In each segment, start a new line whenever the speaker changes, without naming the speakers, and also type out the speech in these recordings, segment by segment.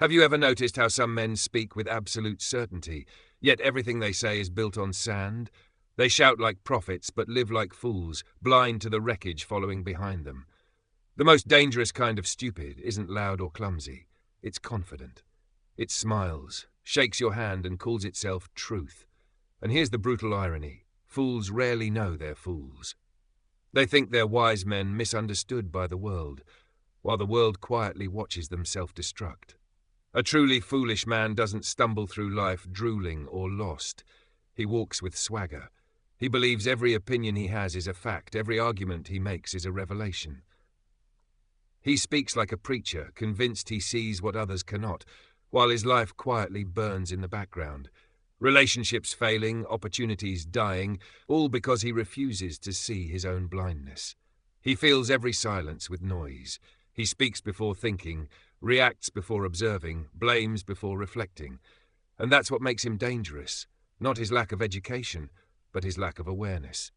Have you ever noticed how some men speak with absolute certainty, yet everything they say is built on sand? They shout like prophets, but live like fools, blind to the wreckage following behind them. The most dangerous kind of stupid isn't loud or clumsy. It's confident. It smiles, shakes your hand, and calls itself truth. And here's the brutal irony. Fools rarely know they're fools. They think they're wise men misunderstood by the world, while the world quietly watches them self-destruct. A truly foolish man doesn't stumble through life drooling or lost. He walks with swagger. He believes every opinion he has is a fact, every argument he makes is a revelation. He speaks like a preacher, convinced he sees what others cannot, while his life quietly burns in the background. Relationships failing, opportunities dying, all because he refuses to see his own blindness. He fills every silence with noise. He speaks before thinking, reacts before observing, blames before reflecting. And that's what makes him dangerous, not his lack of education, but his lack of awareness.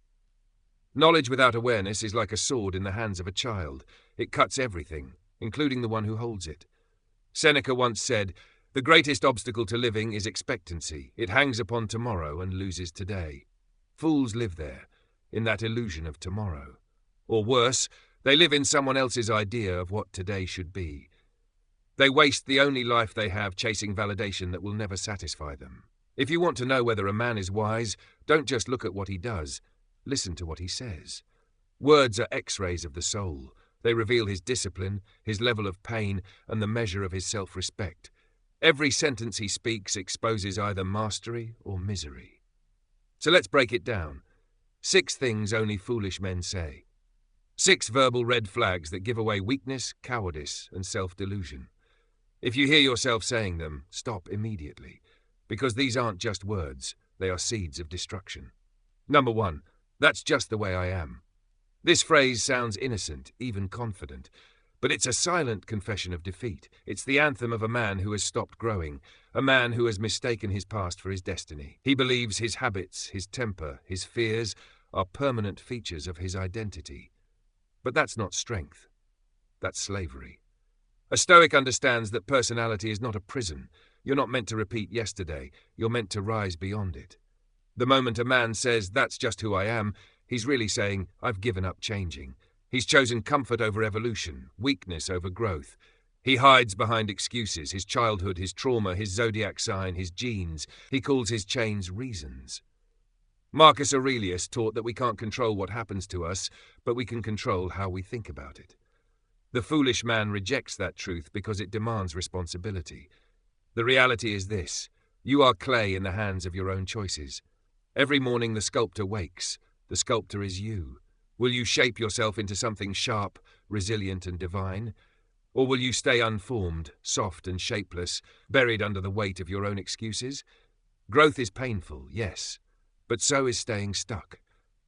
Knowledge without awareness is like a sword in the hands of a child. It cuts everything, including the one who holds it. Seneca once said, "The greatest obstacle to living is expectancy. It hangs upon tomorrow and loses today." Fools live there, in that illusion of tomorrow. Or worse, they live in someone else's idea of what today should be. They waste the only life they have chasing validation that will never satisfy them. If you want to know whether a man is wise, don't just look at what he does. Listen to what he says. Words are X-rays of the soul. They reveal his discipline, his level of pain, and the measure of his self-respect. Every sentence he speaks exposes either mastery or misery. So let's break it down. 6 things only foolish men say. 6 verbal red flags that give away weakness, cowardice, and self-delusion. If you hear yourself saying them, stop immediately, because these aren't just words, they are seeds of destruction. Number 1, that's just the way I am. This phrase sounds innocent, even confident, but it's a silent confession of defeat. It's the anthem of a man who has stopped growing, a man who has mistaken his past for his destiny. He believes his habits, his temper, his fears are permanent features of his identity. But that's not strength. That's slavery. A Stoic understands that personality is not a prison. You're not meant to repeat yesterday. You're meant to rise beyond it. The moment a man says, "That's just who I am," he's really saying, "I've given up changing." He's chosen comfort over evolution, weakness over growth. He hides behind excuses, his childhood, his trauma, his zodiac sign, his genes. He calls his chains reasons. Marcus Aurelius taught that we can't control what happens to us, but we can control how we think about it. The foolish man rejects that truth because it demands responsibility. The reality is this: you are clay in the hands of your own choices. Every morning the sculptor wakes. The sculptor is you. Will you shape yourself into something sharp, resilient, and divine? Or will you stay unformed, soft and shapeless, buried under the weight of your own excuses? Growth is painful, yes, but so is staying stuck.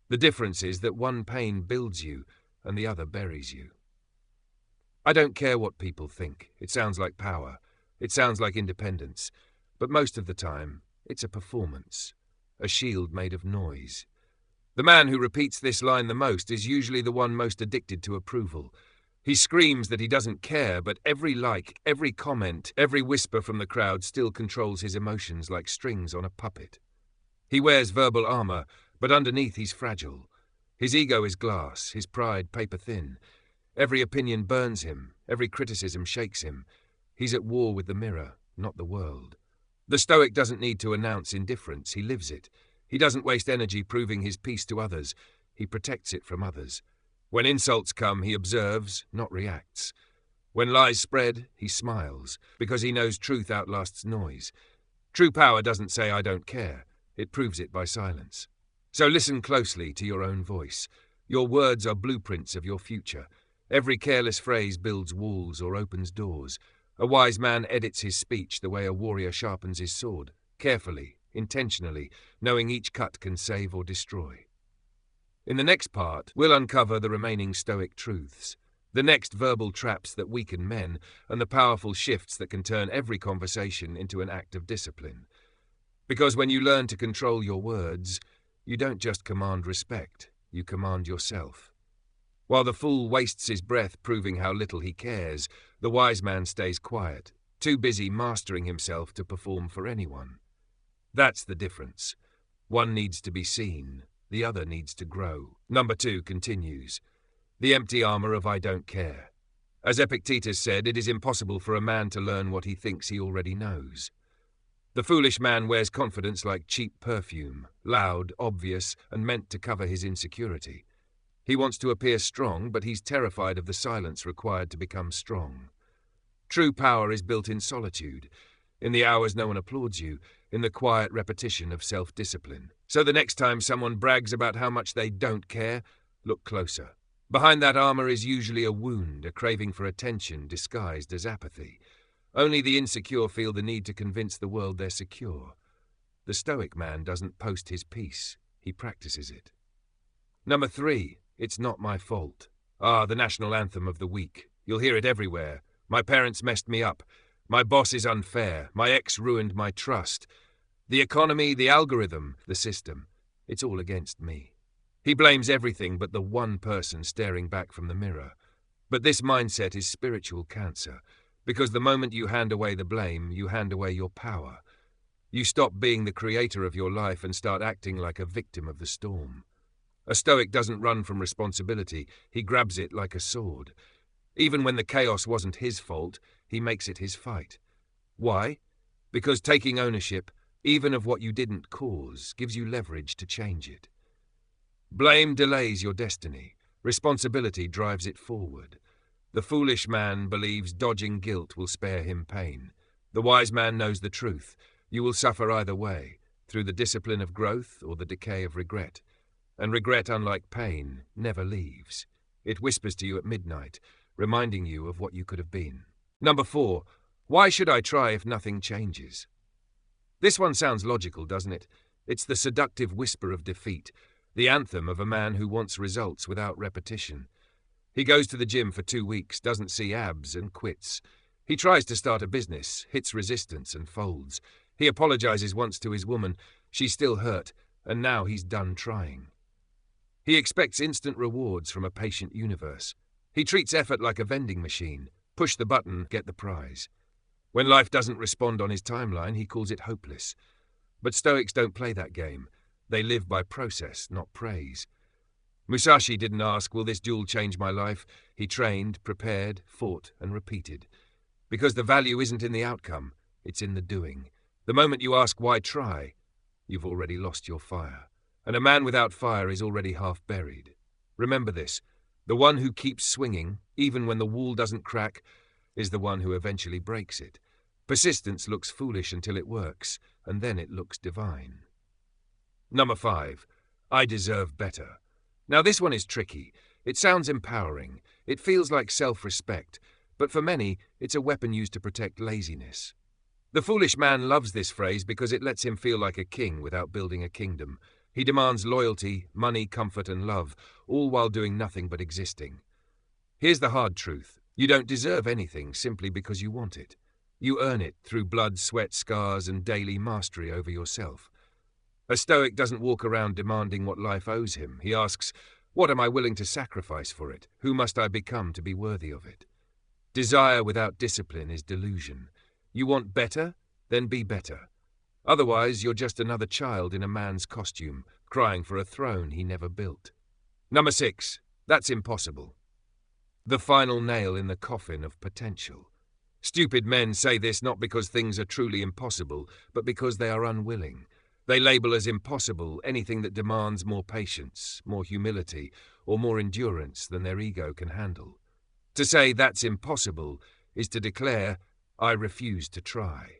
The difference is that one pain builds you and the other buries you. I don't care what people think. It sounds like power. It sounds like independence. But most of the time, it's a performance, a shield made of noise. The man who repeats this line the most is usually the one most addicted to approval. He screams that he doesn't care, but every like, every comment, every whisper from the crowd still controls his emotions like strings on a puppet. He wears verbal armor, but underneath he's fragile. His ego is glass, his pride paper-thin. Every opinion burns him, every criticism shakes him. He's at war with the mirror, not the world. The Stoic doesn't need to announce indifference, he lives it. He doesn't waste energy proving his peace to others, he protects it from others. When insults come, he observes, not reacts. When lies spread, he smiles, because he knows truth outlasts noise. True power doesn't say "I don't care," it proves it by silence. So listen closely to your own voice. Your words are blueprints of your future. Every careless phrase builds walls or opens doors. A wise man edits his speech the way a warrior sharpens his sword, carefully, intentionally, knowing each cut can save or destroy. In the next part, we'll uncover the remaining Stoic truths, the next verbal traps that weaken men, and the powerful shifts that can turn every conversation into an act of discipline. Because when you learn to control your words, you don't just command respect, you command yourself. While the fool wastes his breath proving how little he cares, the wise man stays quiet, too busy mastering himself to perform for anyone. That's the difference. One needs to be seen, the other needs to grow. Number 2 continues. The empty armor of I don't care. As Epictetus said, it is impossible for a man to learn what he thinks he already knows. The foolish man wears confidence like cheap perfume, loud, obvious, and meant to cover his insecurity. He wants to appear strong, but he's terrified of the silence required to become strong. True power is built in solitude, in the hours no one applauds you, in the quiet repetition of self-discipline. So the next time someone brags about how much they don't care, look closer. Behind that armor is usually a wound, a craving for attention disguised as apathy. Only the insecure feel the need to convince the world they're secure. The Stoic man doesn't post his peace, he practices it. Number 3, it's not my fault. The national anthem of the weak. You'll hear it everywhere. My parents messed me up. My boss is unfair. My ex ruined my trust. The economy, the algorithm, the system. It's all against me. He blames everything but the one person staring back from the mirror. But this mindset is spiritual cancer, because the moment you hand away the blame, you hand away your power. You stop being the creator of your life and start acting like a victim of the storm. A Stoic doesn't run from responsibility, he grabs it like a sword. Even when the chaos wasn't his fault, he makes it his fight. Why? Because taking ownership, even of what you didn't cause, gives you leverage to change it. Blame delays your destiny. Responsibility drives it forward. The foolish man believes dodging guilt will spare him pain. The wise man knows the truth. You will suffer either way, through the discipline of growth or the decay of regret. And regret, unlike pain, never leaves. It whispers to you at midnight, reminding you of what you could have been. Number 4, why should I try if nothing changes? This one sounds logical, doesn't it? It's the seductive whisper of defeat, the anthem of a man who wants results without repetition. He goes to the gym for 2 weeks, doesn't see abs, and quits. He tries to start a business, hits resistance and folds. He apologizes once to his woman, she's still hurt, and now he's done trying. He expects instant rewards from a patient universe. He treats effort like a vending machine. Push the button, get the prize. When life doesn't respond on his timeline, he calls it hopeless. But Stoics don't play that game. They live by process, not praise. Musashi didn't ask, will this duel change my life? He trained, prepared, fought, and repeated. Because the value isn't in the outcome, it's in the doing. The moment you ask why try, you've already lost your fire. And a man without fire is already half buried. Remember this, the one who keeps swinging, even when the wall doesn't crack, is the one who eventually breaks it. Persistence looks foolish until it works, and then it looks divine. Number 5, I deserve better. Now this one is tricky. It sounds empowering. It feels like self-respect, but for many, it's a weapon used to protect laziness. The foolish man loves this phrase because it lets him feel like a king without building a kingdom. He demands loyalty, money, comfort, and love, all while doing nothing but existing. Here's the hard truth. You don't deserve anything simply because you want it. You earn it through blood, sweat, scars, and daily mastery over yourself. A Stoic doesn't walk around demanding what life owes him. He asks, what am I willing to sacrifice for it? Who must I become to be worthy of it? Desire without discipline is delusion. You want better? Then be better. Otherwise, you're just another child in a man's costume, crying for a throne he never built. Number 6, that's impossible. The final nail in the coffin of potential. Stupid men say this not because things are truly impossible, but because they are unwilling. They label as impossible anything that demands more patience, more humility, or more endurance than their ego can handle. To say that's impossible is to declare, I refuse to try.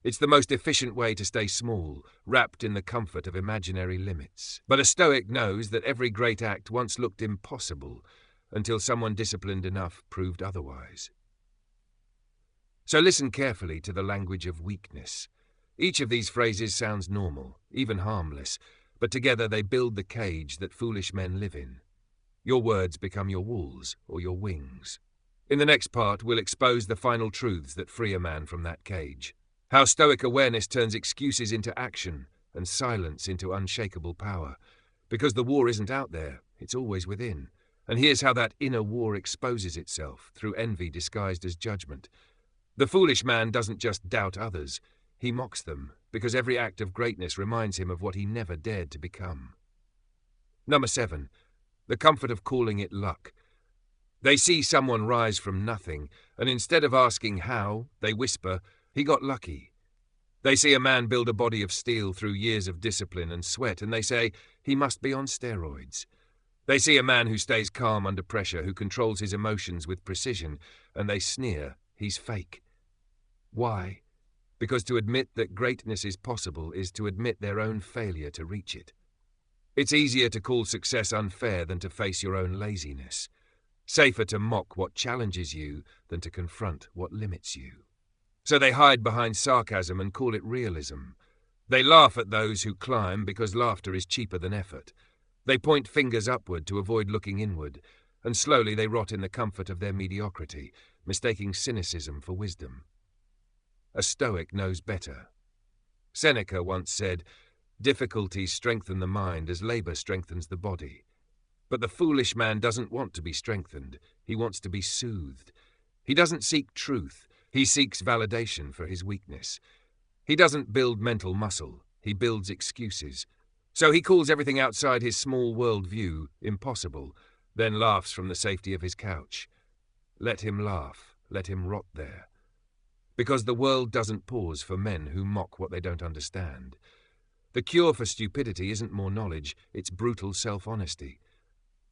It's the most efficient way to stay small, wrapped in the comfort of imaginary limits. But a Stoic knows that every great act once looked impossible until someone disciplined enough proved otherwise. So listen carefully to the language of weakness. Each of these phrases sounds normal, even harmless, but together they build the cage that foolish men live in. Your words become your walls or your wings. In the next part, we'll expose the final truths that free a man from that cage. How Stoic awareness turns excuses into action and silence into unshakable power. Because the war isn't out there, it's always within. And here's how that inner war exposes itself through envy disguised as judgment. The foolish man doesn't just doubt others, he mocks them, because every act of greatness reminds him of what he never dared to become. Number 7. The comfort of calling it luck. They see someone rise from nothing, and instead of asking how, they whisper, "He got lucky." They see a man build a body of steel through years of discipline and sweat, and they say, "He must be on steroids." They see a man who stays calm under pressure, who controls his emotions with precision, and they sneer, "He's fake." Why? Because to admit that greatness is possible is to admit their own failure to reach it. It's easier to call success unfair than to face your own laziness. Safer to mock what challenges you than to confront what limits you. So they hide behind sarcasm and call it realism. They laugh at those who climb because laughter is cheaper than effort. They point fingers upward to avoid looking inward, and slowly they rot in the comfort of their mediocrity, mistaking cynicism for wisdom. A Stoic knows better. Seneca once said, "Difficulties strengthen the mind as labor strengthens the body." But the foolish man doesn't want to be strengthened, he wants to be soothed. He doesn't seek truth, he seeks validation for his weakness. He doesn't build mental muscle, he builds excuses. So he calls everything outside his small world view impossible, then laughs from the safety of his couch. Let him laugh, let him rot there. Because the world doesn't pause for men who mock what they don't understand. The cure for stupidity isn't more knowledge, it's brutal self-honesty.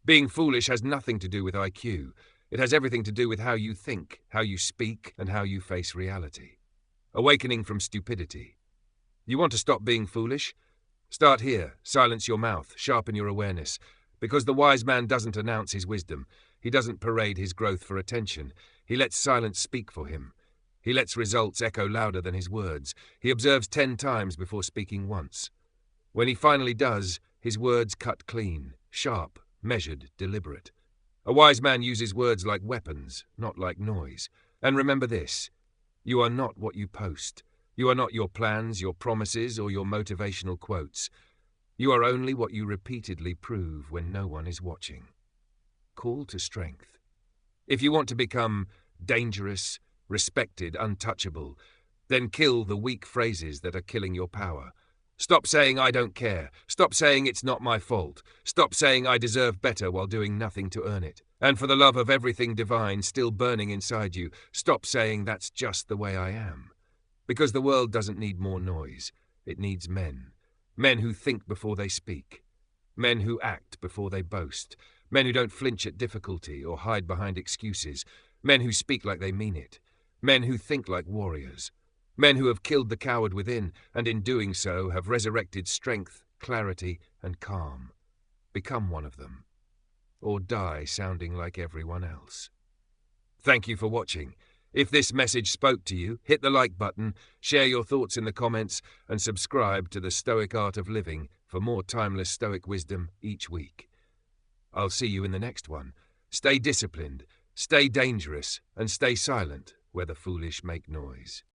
Being foolish has nothing to do with IQ. It has everything to do with how you think, how you speak, and how you face reality. Awakening from stupidity. You want to stop being foolish? Start here. Silence your mouth. Sharpen your awareness. Because the wise man doesn't announce his wisdom. He doesn't parade his growth for attention. He lets silence speak for him. He lets results echo louder than his words. He observes 10 times before speaking once. When he finally does, his words cut clean, sharp, measured, deliberate. A wise man uses words like weapons, not like noise. And remember this, you are not what you post. You are not your plans, your promises, or your motivational quotes. You are only what you repeatedly prove when no one is watching. Call to strength. If you want to become dangerous, respected, untouchable, then kill the weak phrases that are killing your power. Stop saying "I don't care." Stop saying "it's not my fault." Stop saying "I deserve better" while doing nothing to earn it. And for the love of everything divine still burning inside you, stop saying "that's just the way I am." Because the world doesn't need more noise. It needs men. Men who think before they speak. Men who act before they boast. Men who don't flinch at difficulty or hide behind excuses. Men who speak like they mean it. Men who think like warriors. Men who have killed the coward within, and in doing so have resurrected strength, clarity, and calm. Become one of them. Or die sounding like everyone else. Thank you for watching. If this message spoke to you, hit the like button, share your thoughts in the comments, and subscribe to the Stoic Art of Living for more timeless Stoic wisdom each week. I'll see you in the next one. Stay disciplined, stay dangerous, and stay silent where the foolish make noise.